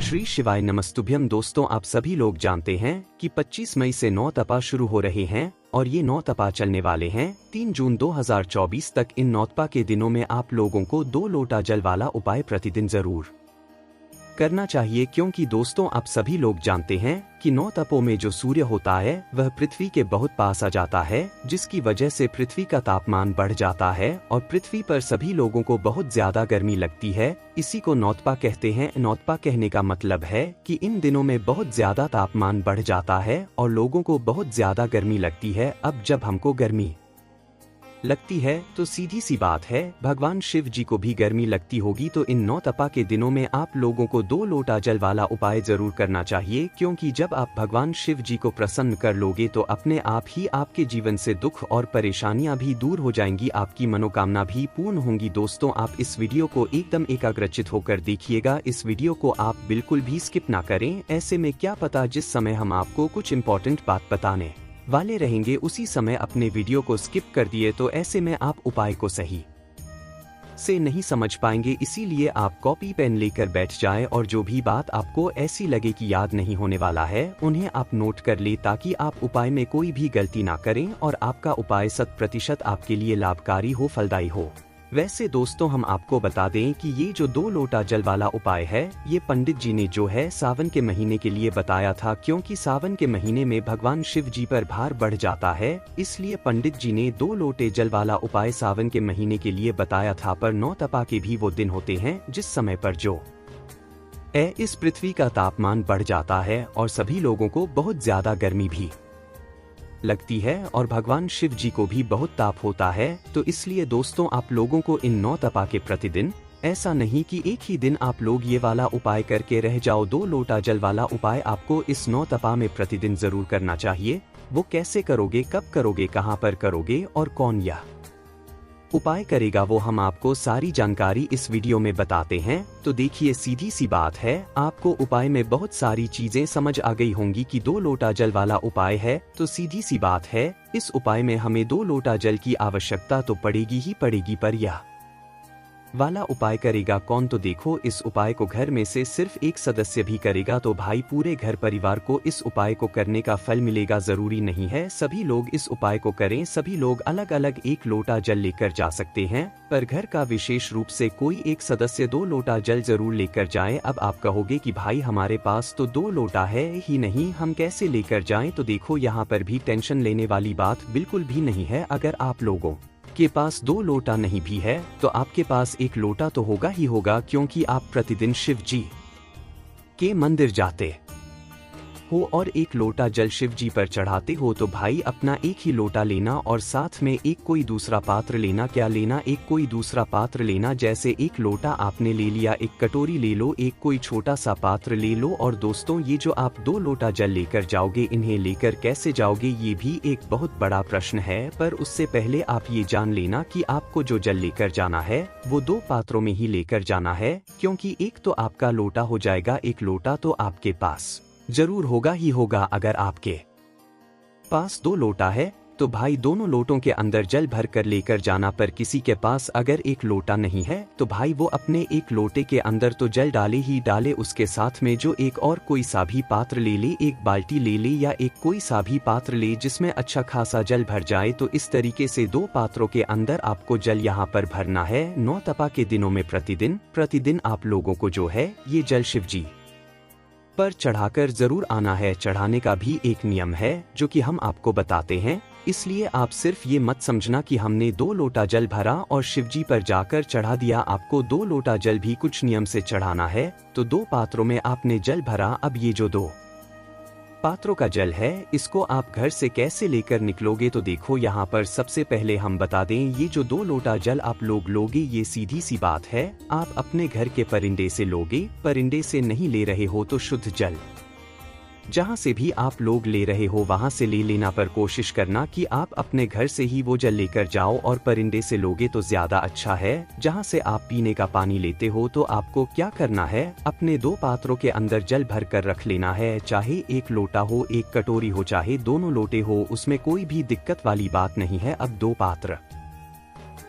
श्री शिवाय नमस्तुभ्यम। दोस्तों, आप सभी लोग जानते हैं कि 25 मई से 9 तपा शुरू हो रहे हैं और ये 9 तपा चलने वाले हैं 3 जून 2024 तक। इन 9 तपा के दिनों में आप लोगों को 2 लोटा जल वाला उपाय प्रतिदिन जरूर करना चाहिए, क्योंकि दोस्तों आप सभी लोग जानते हैं कि 9 तपों में जो सूर्य होता है वह पृथ्वी के बहुत पास आ जाता है, जिसकी वजह से पृथ्वी का तापमान बढ़ जाता है और पृथ्वी पर सभी लोगों को बहुत ज्यादा गर्मी लगती है। इसी को नौतपा कहते हैं। नौतपा कहने का मतलब है कि इन दिनों में बहुत ज्यादा तापमान बढ़ जाता है और लोगों को बहुत ज्यादा गर्मी लगती है। अब जब हमको गर्मी लगती है तो सीधी सी बात है, भगवान शिव जी को भी गर्मी लगती होगी। तो इन 9 तपा के दिनों में आप लोगों को 2 लोटा जल वाला उपाय जरूर करना चाहिए, क्योंकि जब आप भगवान शिव जी को प्रसन्न कर लोगे तो अपने आप ही आपके जीवन से दुख और परेशानियां भी दूर हो जाएंगी, आपकी मनोकामना भी पूर्ण होंगी। दोस्तों, आप इस वीडियो को एकदम एकाग्रचित होकर देखिएगा। इस वीडियो को आप बिल्कुल भी स्किप ना करें। ऐसे में क्या पता जिस समय हम आपको कुछ इम्पोर्टेंट बात बताने वाले रहेंगे उसी समय अपने वीडियो को स्किप कर दिए, तो ऐसे में आप उपाय को सही से नहीं समझ पाएंगे। इसीलिए आप कॉपी पेन लेकर बैठ जाएं और जो भी बात आपको ऐसी लगे कि याद नहीं होने वाला है उन्हें आप नोट कर ले, ताकि आप उपाय में कोई भी गलती ना करें और आपका उपाय 100% आपके लिए लाभकारी हो, फलदायी हो। वैसे दोस्तों, हम आपको बता दें कि ये जो 2 लोटा जल वाला उपाय है ये पंडित जी ने जो है सावन के महीने के लिए बताया था, क्योंकि सावन के महीने में भगवान शिव जी पर भार बढ़ जाता है। इसलिए पंडित जी ने 2 लोटे जल वाला उपाय सावन के महीने के लिए बताया था। पर 9 तपा के भी वो दिन होते हैं जिस समय पर जो इस पृथ्वी का तापमान बढ़ जाता है और सभी लोगों को बहुत ज्यादा गर्मी भी लगती है और भगवान शिव जी को भी बहुत ताप होता है। तो इसलिए दोस्तों आप लोगों को इन 9 तपा के प्रतिदिन, ऐसा नहीं कि एक ही दिन आप लोग ये वाला उपाय करके रह जाओ। 2 लोटा जल वाला उपाय आपको इस 9 तपा में प्रतिदिन जरूर करना चाहिए। वो कैसे करोगे, कब करोगे, कहाँ पर करोगे और कौन यह उपाय करेगा, वो हम आपको सारी जानकारी इस वीडियो में बताते हैं। तो देखिए, सीधी सी बात है, आपको उपाय में बहुत सारी चीजें समझ आ गई होंगी कि 2 लोटा जल वाला उपाय है। तो सीधी सी बात है, इस उपाय में हमें 2 लोटा जल की आवश्यकता तो पड़ेगी ही पड़ेगी। पर यह वाला उपाय करेगा कौन? तो देखो, इस उपाय को घर में से सिर्फ एक सदस्य भी करेगा तो भाई पूरे घर परिवार को इस उपाय को करने का फल मिलेगा। जरूरी नहीं है सभी लोग इस उपाय को करें, सभी लोग अलग अलग 1 लोटा जल लेकर जा सकते हैं, पर घर का विशेष रूप से कोई एक सदस्य 2 लोटा जल जरूर लेकर जाए। अब आप कहोगे कि भाई हमारे पास तो 2 लोटा है ही नहीं, हम कैसे लेकर जाएं? तो देखो, यहाँ पर भी टेंशन लेने वाली बात बिल्कुल भी नहीं है। अगर आप लोगों के पास 2 लोटा नहीं भी है तो आपके पास 1 लोटा तो होगा ही होगा, क्योंकि आप प्रतिदिन शिव जी के मंदिर जाते हो और 1 लोटा जल शिव जी पर चढ़ाते हो। तो भाई अपना 1 ही लोटा लेना और साथ में एक कोई दूसरा पात्र लेना। क्या लेना? एक कोई दूसरा पात्र लेना। जैसे 1 लोटा आपने ले लिया, 1 कटोरी ले लो, एक कोई छोटा सा पात्र ले लो। और दोस्तों, ये जो आप 2 लोटा जल लेकर जाओगे, इन्हें लेकर कैसे जाओगे ये भी एक बहुत बड़ा प्रश्न है। पर उससे पहले आप ये जान लेना कि आपको जो जल लेकर जाना है वो 2 पात्रों में ही लेकर जाना है, क्योंकि एक तो आपका लोटा हो जाएगा, 1 लोटा तो आपके पास जरूर होगा ही होगा। अगर आपके पास 2 लोटा है तो भाई दोनों लोटों के अंदर जल भर कर लेकर जाना। पर किसी के पास अगर 1 लोटा नहीं है तो भाई वो अपने 1 लोटे के अंदर तो जल डाले ही डाले, उसके साथ में जो एक और कोई सा भी पात्र ले ले, 1 बाल्टी ले ले या एक कोई सा भी पात्र ले जिसमें अच्छा खासा जल भर जाए। तो इस तरीके से 2 पात्रों के अंदर आपको जल यहाँ पर भरना है। 9 तपा के दिनों में प्रतिदिन आप लोगों को जो है ये जल शिव जी पर चढ़ाकर जरूर आना है। चढ़ाने का भी एक नियम है जो कि हम आपको बताते हैं, इसलिए आप सिर्फ ये मत समझना कि हमने 2 लोटा जल भरा और शिवजी पर जाकर चढ़ा दिया। आपको 2 लोटा जल भी कुछ नियम से चढ़ाना है। तो 2 पात्रों में आपने जल भरा। अब ये जो 2 पात्रों का जल है इसको आप घर से कैसे लेकर निकलोगे? तो देखो, यहाँ पर सबसे पहले हम बता दें, ये जो 2 लोटा जल आप लोग लोगे ये सीधी सी बात है, आप अपने घर के परिंदे से लोगे। परिंदे से नहीं ले रहे हो तो शुद्ध जल जहाँ से भी आप लोग ले रहे हो वहाँ से ले लेना, पर कोशिश करना कि आप अपने घर से ही वो जल लेकर जाओ। और परिंदे से लोगे तो ज्यादा अच्छा है। जहाँ से आप पीने का पानी लेते हो तो आपको क्या करना है, अपने 2 पात्रों के अंदर जल भर कर रख लेना है। चाहे 1 लोटा हो, 1 कटोरी हो, चाहे दोनों लोटे हो, उसमें कोई भी दिक्कत वाली बात नहीं है। अब 2 पात्र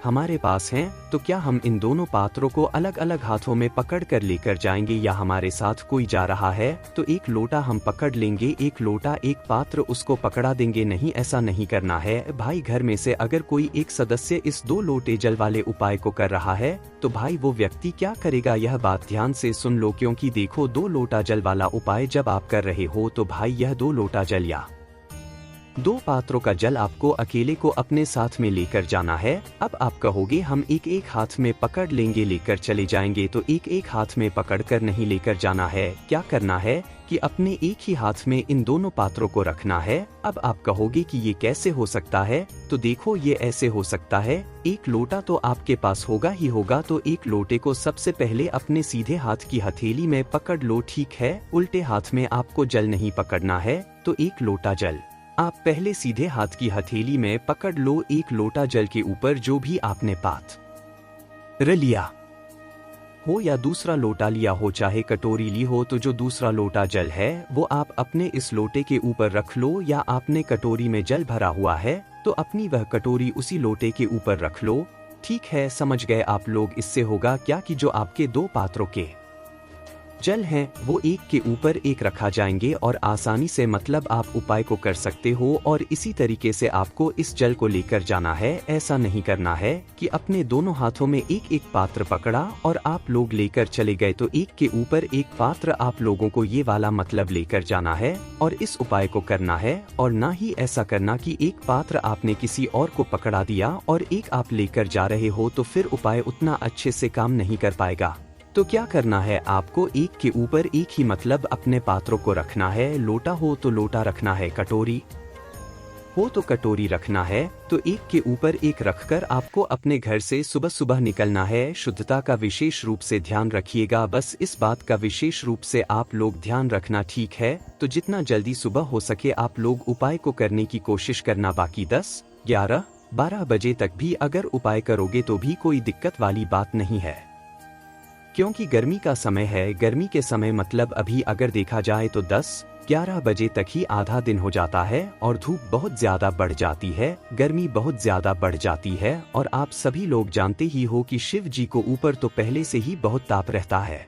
हमारे पास हैं, तो क्या हम इन दोनों पात्रों को अलग अलग हाथों में पकड़ कर लेकर जाएंगे या हमारे साथ कोई जा रहा है तो एक लोटा हम पकड़ लेंगे, एक लोटा एक पात्र उसको पकड़ा देंगे? नहीं, ऐसा नहीं करना है भाई। घर में से अगर कोई एक सदस्य इस 2 लोटे जल वाले उपाय को कर रहा है तो भाई वो व्यक्ति क्या करेगा, यह बात ध्यान से सुन लो। क्योंकि देखो, 2 लोटा जल वाला उपाय जब आप कर रहे हो तो भाई यह 2 लोटा जल या 2 पात्रों का जल आपको अकेले को अपने साथ में लेकर जाना है। अब आप कहोगे हम एक एक हाथ में पकड़ लेंगे, लेकर चले जाएंगे, तो एक एक हाथ में पकड़कर नहीं लेकर जाना है। क्या करना है कि अपने एक ही हाथ में इन दोनों पात्रों को रखना है। अब आप कहोगे कि ये कैसे हो सकता है, तो देखो ये ऐसे हो सकता है। एक लोटा तो आपके पास होगा ही होगा, तो एक लोटे को सबसे पहले अपने सीधे हाथ की हथेली में पकड़ लो, ठीक है। उल्टे हाथ में आपको जल नहीं पकड़ना है, तो एक लोटा जल आप पहले सीधे हाथ की हथेली में पकड़ लो। एक लोटा जल के ऊपर जो भी आपने पात्र लिया हो या दूसरा लोटा लिया हो, चाहे कटोरी ली हो, तो जो दूसरा लोटा जल है वो आप अपने इस लोटे के ऊपर रख लो। या आपने कटोरी में जल भरा हुआ है तो अपनी वह कटोरी उसी लोटे के ऊपर रख लो, ठीक है। समझ गए आप लोग? इससे होगा क्या कि जो आपके 2 पात्रों के जल हैं वो एक के ऊपर एक रखा जाएंगे और आसानी से मतलब आप उपाय को कर सकते हो। और इसी तरीके से आपको इस जल को लेकर जाना है। ऐसा नहीं करना है कि अपने दोनों हाथों में एक एक पात्र पकड़ा और आप लोग लेकर चले गए, तो एक के ऊपर एक पात्र आप लोगों को ये वाला मतलब लेकर जाना है और इस उपाय को करना है। और ना ही ऐसा करना कि एक पात्र आपने किसी और को पकड़ा दिया और एक आप लेकर जा रहे हो, तो फिर उपाय उतना अच्छे से काम नहीं कर पाएगा। तो क्या करना है, आपको एक के ऊपर एक ही मतलब अपने पात्रों को रखना है। लोटा हो तो लोटा रखना है, कटोरी हो तो कटोरी रखना है, तो एक के ऊपर एक रखकर आपको अपने घर से सुबह सुबह निकलना है। शुद्धता का विशेष रूप से ध्यान रखिएगा, बस इस बात का विशेष रूप से आप लोग ध्यान रखना, ठीक है। तो जितना जल्दी सुबह हो सके आप लोग उपाय को करने की कोशिश करना। बाकी 10, 11, 12 बजे तक भी अगर उपाय करोगे तो भी कोई दिक्कत वाली बात नहीं है, क्योंकि गर्मी का समय है। गर्मी के समय मतलब अभी अगर देखा जाए तो 10, 11 बजे तक ही आधा दिन हो जाता है और धूप बहुत ज्यादा बढ़ जाती है, गर्मी बहुत ज्यादा बढ़ जाती है। और आप सभी लोग जानते ही हो कि शिव जी को ऊपर तो पहले से ही बहुत ताप रहता है,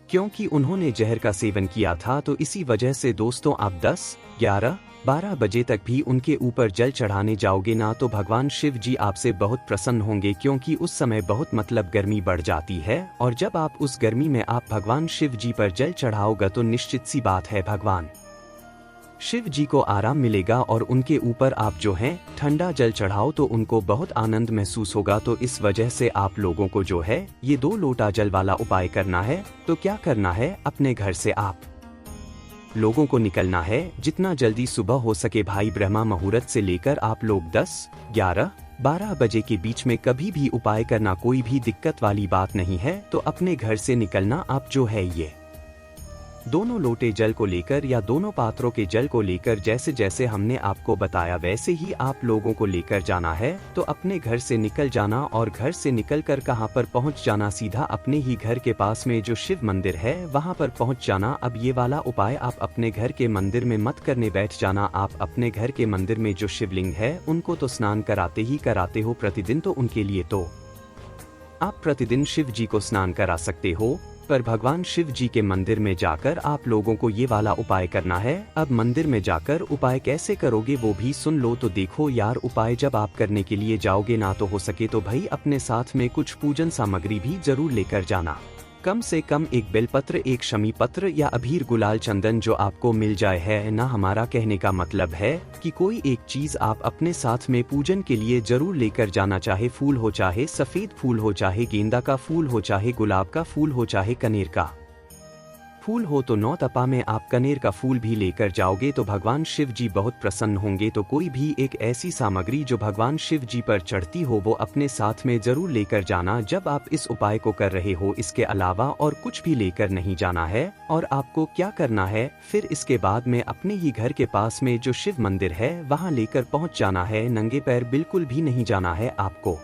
क्योंकि उन्होंने जहर का सेवन किया था। तो इसी वजह से दोस्तों आप 10, 11, 12 बजे तक भी उनके ऊपर जल चढ़ाने जाओगे ना तो भगवान शिव जी आपसे बहुत प्रसन्न होंगे, क्योंकि उस समय बहुत मतलब गर्मी बढ़ जाती है। और जब आप उस गर्मी में आप भगवान शिव जी पर जल चढ़ाओगे तो निश्चित सी बात है भगवान शिव जी को आराम मिलेगा और उनके ऊपर आप जो हैं ठंडा जल चढ़ाओ तो उनको बहुत आनंद महसूस होगा। तो इस वजह से आप लोगों को जो है ये 2 लोटा जल वाला उपाय करना है। तो क्या करना है, अपने घर से आप लोगों को निकलना है जितना जल्दी सुबह हो सके भाई। ब्रह्मा मुहूर्त से लेकर आप लोग 10, 11, 12 बजे के बीच में कभी भी उपाय करना, कोई भी दिक्कत वाली बात नहीं है। तो अपने घर से निकलना आप जो है ये दोनों लोटे जल को लेकर या दोनों पात्रों के जल को लेकर जैसे जैसे हमने आपको बताया वैसे ही आप लोगों को लेकर जाना है। तो अपने घर से निकल जाना और घर से निकलकर कहां पर पहुंच जाना, सीधा अपने ही घर के पास में जो शिव मंदिर है वहां पर पहुंच जाना। अब ये वाला उपाय आप अपने घर के मंदिर में मत करने बैठ जाना। आप अपने घर के मंदिर में जो शिवलिंग है उनको तो स्नान कराते ही कराते हो प्रतिदिन, तो उनके लिए तो आप प्रतिदिन शिव जी को स्नान करा सकते हो, पर भगवान शिव जी के मंदिर में जाकर आप लोगों को ये वाला उपाय करना है। अब मंदिर में जाकर उपाय कैसे करोगे वो भी सुन लो। तो देखो यार, उपाय जब आप करने के लिए जाओगे ना तो हो सके तो भाई अपने साथ में कुछ पूजन सामग्री भी जरूर लेकर जाना। कम से कम एक बेलपत्र, एक शमी पत्र या अबीर गुलाल चंदन जो आपको मिल जाए है ना। हमारा कहने का मतलब है कि कोई एक चीज आप अपने साथ में पूजन के लिए जरूर लेकर जाना, चाहे फूल हो, चाहे सफेद फूल हो, चाहे गेंदा का फूल हो, चाहे गुलाब का फूल हो, चाहे कनेर का फूल हो। तो 9 तपा में आप कनेर का फूल भी लेकर जाओगे तो भगवान शिव जी बहुत प्रसन्न होंगे। तो कोई भी एक ऐसी सामग्री जो भगवान शिव जी पर चढ़ती हो वो अपने साथ में जरूर लेकर जाना जब आप इस उपाय को कर रहे हो। इसके अलावा और कुछ भी लेकर नहीं जाना है। और आपको क्या करना है, फिर इसके बाद में अपने ही घर के पास में जो शिव मंदिर है वहां लेकर पहुंच जाना है। नंगे पैर बिल्कुल भी नहीं जाना है आपको।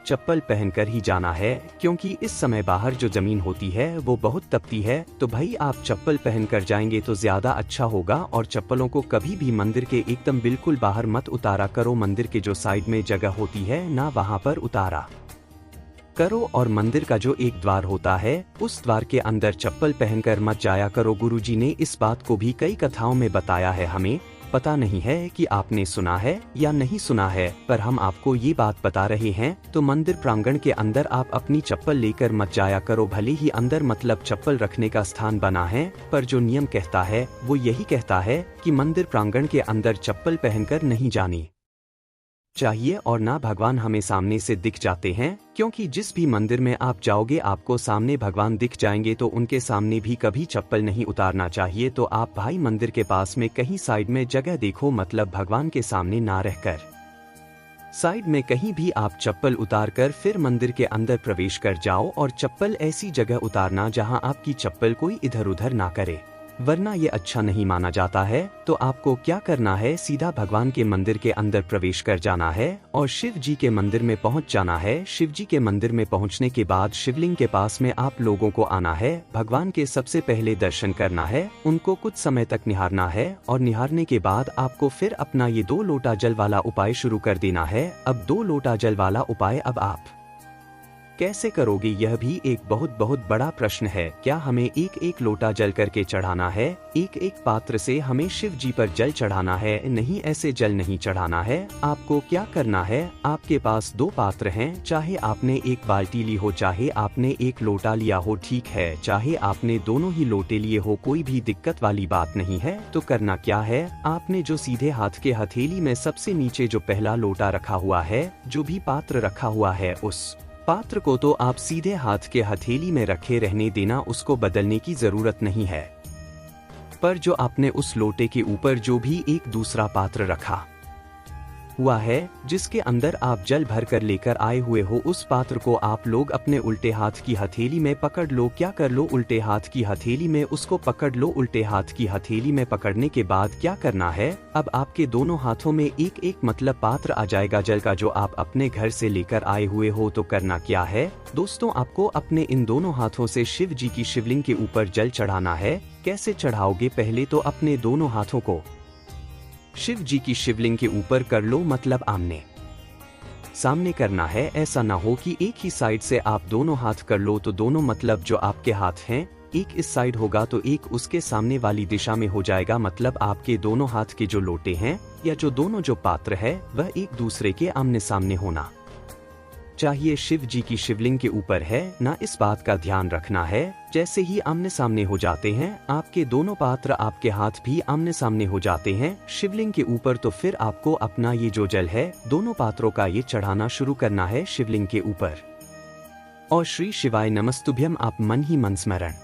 चप्पल पहनकर ही जाना है, क्योंकि इस समय बाहर जो जमीन होती है वो बहुत तपती है। तो भाई आप चप्पल पहनकर जाएंगे तो ज्यादा अच्छा होगा। और चप्पलों को कभी भी मंदिर के एकदम बिल्कुल बाहर मत उतारा करो, मंदिर के जो साइड में जगह होती है ना वहाँ पर उतारा करो। और मंदिर का जो एक द्वार होता है उस द्वार के अंदर चप्पल पहनकर मत जाया करो। गुरुजी ने इस बात को भी कई कथाओं में बताया है। हमें पता नहीं है कि आपने सुना है या नहीं सुना है, पर हम आपको ये बात बता रहे हैं। तो मंदिर प्रांगण के अंदर आप अपनी चप्पल लेकर मत जाया करो। भले ही अंदर मतलब चप्पल रखने का स्थान बना है, पर जो नियम कहता है वो यही कहता है कि मंदिर प्रांगण के अंदर चप्पल पहनकर नहीं जानी चाहिए। और ना भगवान हमें सामने से दिख जाते हैं, क्योंकि जिस भी मंदिर में आप जाओगे आपको सामने भगवान दिख जाएंगे, तो उनके सामने भी कभी चप्पल नहीं उतारना चाहिए। तो आप भाई मंदिर के पास में कहीं साइड में जगह देखो, मतलब भगवान के सामने ना रहकर साइड में कहीं भी आप चप्पल उतारकर फिर मंदिर के अंदर प्रवेश कर जाओ। और चप्पल ऐसी जगह उतारना जहां आपकी चप्पल कोई इधर उधर ना करे, वरना ये अच्छा नहीं माना जाता है। तो आपको क्या करना है, सीधा भगवान के मंदिर के अंदर प्रवेश कर जाना है और शिव जी के मंदिर में पहुंच जाना है। शिव जी के मंदिर में पहुंचने के बाद शिवलिंग के पास में आप लोगों को आना है। भगवान के सबसे पहले दर्शन करना है, उनको कुछ समय तक निहारना है। और निहारने के बाद आपको फिर अपना ये 2 लोटा जल वाला उपाय शुरू कर देना है। अब 2 लोटा जल वाला उपाय अब आप कैसे करोगे, यह भी एक बहुत बड़ा प्रश्न है। क्या हमें एक लोटा जल करके चढ़ाना है, एक पात्र से हमें शिव जी पर जल चढ़ाना है? नहीं, ऐसे जल नहीं चढ़ाना है। आपको क्या करना है, आपके पास 2 पात्र हैं, चाहे आपने 1 बाल्टी ली हो, चाहे आपने 1 लोटा लिया हो, ठीक है, चाहे आपने दोनों ही लोटे लिए हो, कोई भी दिक्कत वाली बात नहीं है। तो करना क्या है, आपने जो सीधे हाथ के हथेली में सबसे नीचे जो पहला लोटा रखा हुआ है, जो भी पात्र रखा हुआ है, उस पात्र को तो आप सीधे हाथ के हथेली में रखे रहने देना, उसको बदलने की जरूरत नहीं है। पर जो आपने उस लोटे के ऊपर जो भी एक दूसरा पात्र रखा हुआ है, जिसके अंदर आप जल भर कर लेकर आए हुए हो, उस पात्र को आप लोग अपने उल्टे हाथ की हथेली में पकड़ लो। क्या कर लो, उल्टे हाथ की हथेली में उसको पकड़ लो। उल्टे हाथ की हथेली में पकड़ने के बाद क्या करना है, अब आपके दोनों हाथों में एक मतलब पात्र आ जाएगा जल का, जो आप अपने घर से लेकर आए हुए हो। तो करना क्या है दोस्तों, आपको अपने इन दोनों हाथों से शिव जी की शिवलिंग के ऊपर जल चढ़ाना है। कैसे चढ़ाओगे, पहले तो अपने दोनों हाथों को शिव जी की शिवलिंग के ऊपर कर लो, मतलब आमने सामने करना है। ऐसा ना हो कि एक ही साइड से आप दोनों हाथ कर लो, तो दोनों मतलब जो आपके हाथ हैं, एक इस साइड होगा तो एक उसके सामने वाली दिशा में हो जाएगा। मतलब आपके दोनों हाथ के जो लोटे हैं या जो दोनों जो पात्र है वह एक दूसरे के आमने सामने होना चाहिए। शिव जी की शिवलिंग के ऊपर है ना, इस बात का ध्यान रखना है। जैसे ही आमने सामने हो जाते हैं आपके दोनों पात्र, आपके हाथ भी आमने सामने हो जाते हैं शिवलिंग के ऊपर, तो फिर आपको अपना ये जो जल है दोनों पात्रों का ये चढ़ाना शुरू करना है शिवलिंग के ऊपर। और श्री शिवाय नमस्तुभ्यम आप मन ही मन स्मरण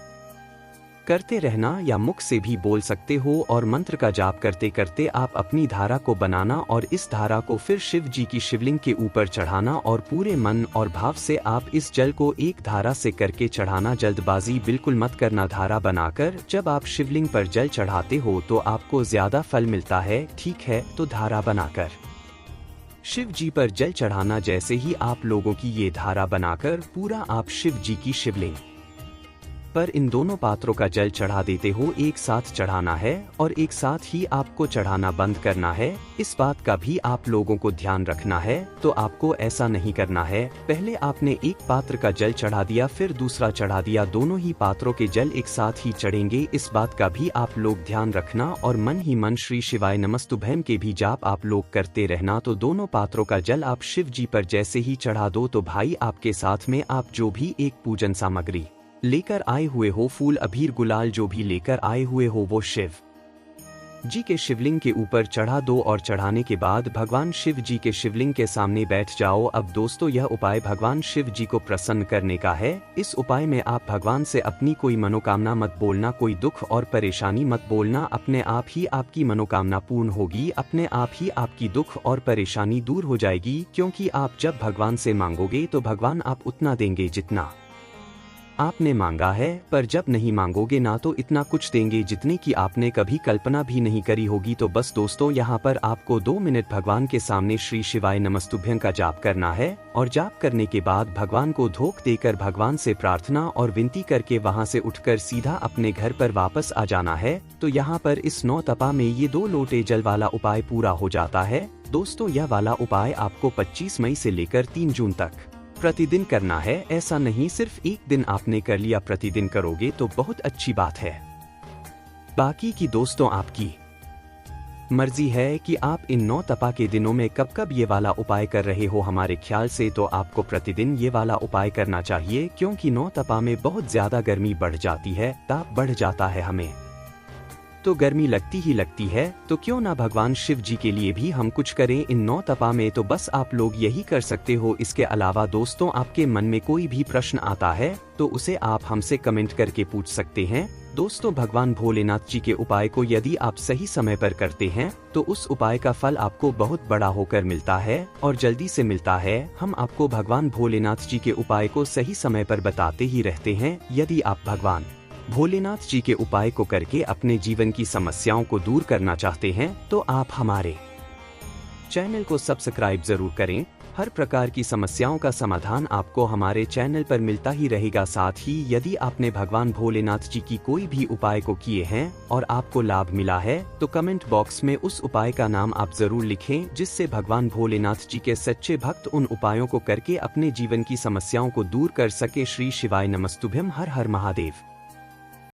करते रहना, या मुख से भी बोल सकते हो। और मंत्र का जाप करते करते आप अपनी धारा को बनाना और इस धारा को फिर शिव जी की शिवलिंग के ऊपर चढ़ाना। और पूरे मन और भाव से आप इस जल को एक धारा से करके चढ़ाना। जल्दबाजी बिल्कुल मत करना। धारा बनाकर जब आप शिवलिंग पर जल चढ़ाते हो तो आपको ज्यादा फल मिलता है, ठीक है। तो धारा बनाकर शिव जी पर जल चढ़ाना। जैसे ही आप लोगों की ये धारा बनाकर पूरा आप शिव जी की शिवलिंग पर इन दोनों पात्रों का जल चढ़ा देते हो, एक साथ चढ़ाना है और एक साथ ही आपको चढ़ाना बंद करना है। इस बात का भी आप लोगों को ध्यान रखना है। तो आपको ऐसा नहीं करना है, पहले आपने एक पात्र का जल चढ़ा दिया फिर दूसरा चढ़ा दिया, दोनों ही पात्रों के जल एक साथ ही चढ़ेंगे। इस बात का भी आप लोग ध्यान रखना। और मन ही मन श्री शिवाय नमस्तुभ्यम के भी जाप आप लोग करते रहना। तो दोनों पात्रों का जल आप शिव जी पर जैसे ही चढ़ा दो, तो भाई आपके साथ में आप जो भी एक पूजन सामग्री लेकर आए हुए हो, फूल अबीर गुलाल जो भी लेकर आए हुए हो, वो शिव जी के शिवलिंग के ऊपर चढ़ा दो। और चढ़ाने के बाद भगवान शिव जी के शिवलिंग के सामने बैठ जाओ। अब दोस्तों यह उपाय भगवान शिव जी को प्रसन्न करने का है। इस उपाय में आप भगवान से अपनी कोई मनोकामना मत बोलना, कोई दुख और परेशानी मत बोलना। अपने आप ही आपकी मनोकामना पूर्ण होगी, अपने आप ही आपकी दुख और परेशानी दूर हो जाएगी। क्योंकि आप जब भगवान से मांगोगे तो भगवान आप उतना देंगे जितना आपने मांगा है, पर जब नहीं मांगोगे ना तो इतना कुछ देंगे जितने की आपने कभी कल्पना भी नहीं करी होगी। तो बस दोस्तों, यहाँ पर आपको 2 मिनट भगवान के सामने श्री शिवाय नमस्तुभ्यं का जाप करना है और जाप करने के बाद भगवान को धोख देकर भगवान से प्रार्थना और विनती करके वहाँ से उठकर सीधा अपने घर पर वापस आ जाना है। तो यहाँ पर इस 9 तपा में ये 2 लोटे जल वाला उपाय पूरा हो जाता है। दोस्तों, यह वाला उपाय आपको 25 मई से लेकर 3 जून तक प्रतिदिन करना है। ऐसा नहीं सिर्फ एक दिन आपने कर लिया, प्रतिदिन करोगे तो बहुत अच्छी बात है। बाकी की दोस्तों आपकी मर्जी है कि आप इन 9 तपा के दिनों में कब कब ये वाला उपाय कर रहे हो। हमारे ख्याल से तो आपको प्रतिदिन ये वाला उपाय करना चाहिए, क्योंकि 9 तपा में बहुत ज्यादा गर्मी बढ़ जाती है, ताप बढ़ जाता है, हमें तो गर्मी लगती ही लगती है। तो क्यों ना भगवान शिव जी के लिए भी हम कुछ करें इन 9 तपा में। तो बस आप लोग यही कर सकते हो। इसके अलावा दोस्तों, आपके मन में कोई भी प्रश्न आता है तो उसे आप हमसे कमेंट करके पूछ सकते हैं। दोस्तों, भगवान भोलेनाथ जी के उपाय को यदि आप सही समय पर करते हैं तो उस उपाय का फल आपको बहुत बड़ा होकर मिलता है और जल्दी से मिलता है। हम आपको भगवान भोलेनाथ जी के उपाय को सही समय पर बताते ही रहते हैं। यदि आप भगवान भोलेनाथ जी के उपाय को करके अपने जीवन की समस्याओं को दूर करना चाहते हैं तो आप हमारे चैनल को सब्सक्राइब जरूर करें। हर प्रकार की समस्याओं का समाधान आपको हमारे चैनल पर मिलता ही रहेगा। साथ ही यदि आपने भगवान भोलेनाथ जी की कोई भी उपाय को किए हैं और आपको लाभ मिला है तो कमेंट बॉक्स में उस उपाय का नाम आप जरूर लिखें, जिससे भगवान भोलेनाथ जी के सच्चे भक्त उन उपायों को करके अपने जीवन की समस्याओं को दूर कर सके। श्री शिवाय नमस्तुभ्यं। हर हर महादेव।